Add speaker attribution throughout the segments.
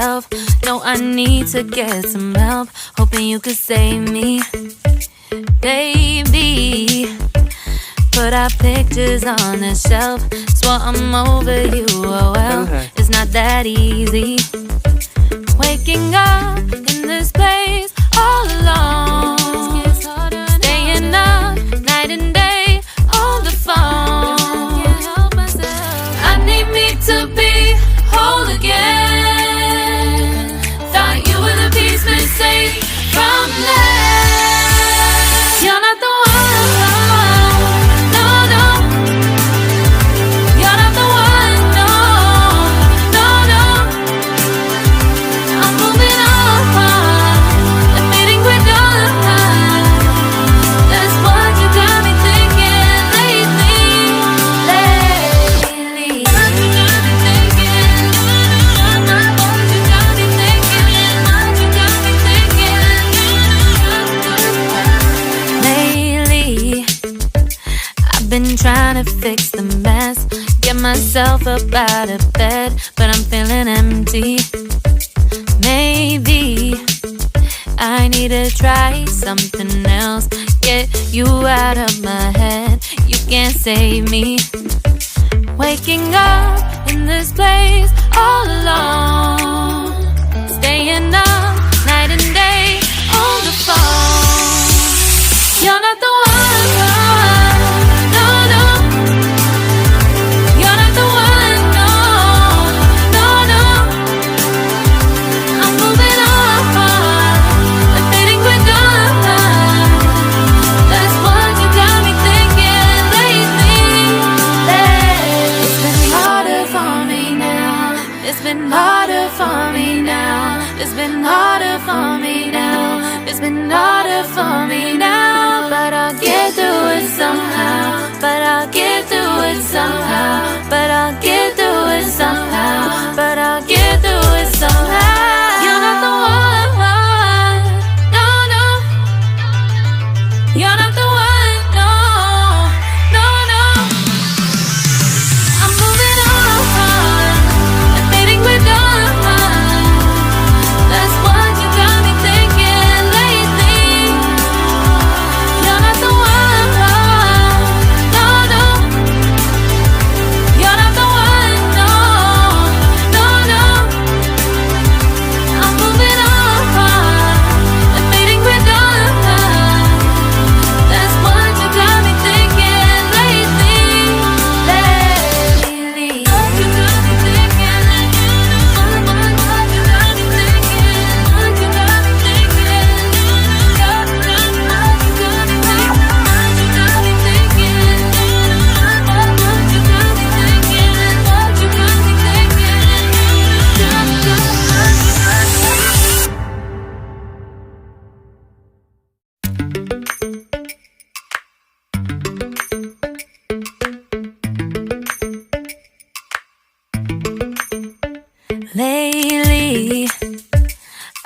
Speaker 1: myself. No, I need to get some help. Hoping you could save me, baby. Put our pictures on the shelf. Swore I'm over you, oh well. It's not that easy. Waking up in this place all alone. Staying up night and day on the phone. I need me to be whole again. Thought you were the piece missing from last. You're not the one. Been trying to fix the mess, get myself up out of bed, but I'm feeling empty. Maybe I need to try something else. Get you out of my head, you can't save me. Waking up in this place all alone. Staying up night and day on the phone. You're not the one. It's been harder for me now. It's been harder for me now. It's been harder for me now. But I'll get through it somehow. But I'll get through it somehow. But I'll get through it somehow. But I'll get through it somehow. You're not the one. No, no. You're not the one. No, no, no. I'm moving on. Lately,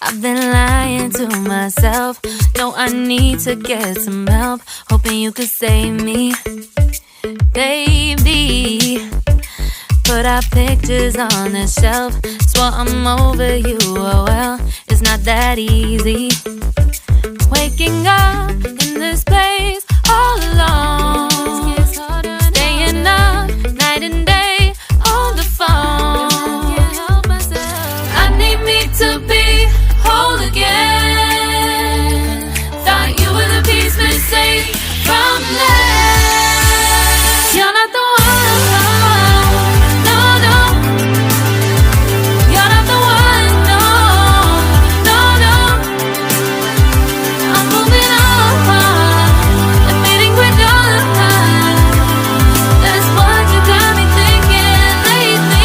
Speaker 1: I've been lying to myself. No, I need to get some help. Hoping you could save me, baby. Put our pictures on the shelf. Swore I'm over you, oh well. It's not that easy. Waking up in this place all alone. Staying up night and day on the phone. To be whole again. Thought you were the piece missing from last. You're not the one. No, no. You're not the one. No, no, no. I'm moving on. Admitting we're done. That's what you got me thinking lately.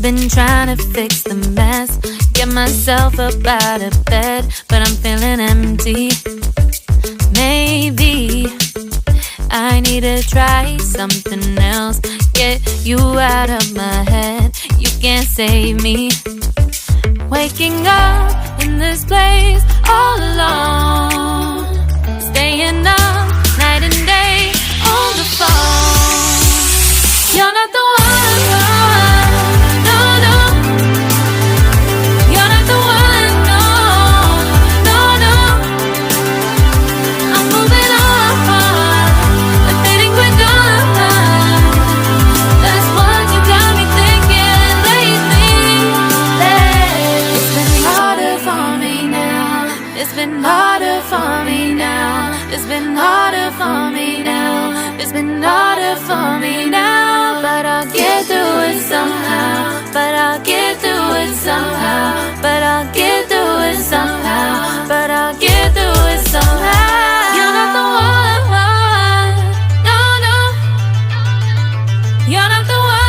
Speaker 1: Been trying to fix the mess, get myself up out of bed, but I'm feeling empty. Maybe I need to try something else. Get you out of my head, you can't save me. Waking up It's been harder for me now. It's been harder for me now. It's been harder for me now. But I'll get through it somehow. But I'll get through it somehow. But I'll get through it somehow. But I'll get through it somehow. You're not the one. No, no. You're not the one.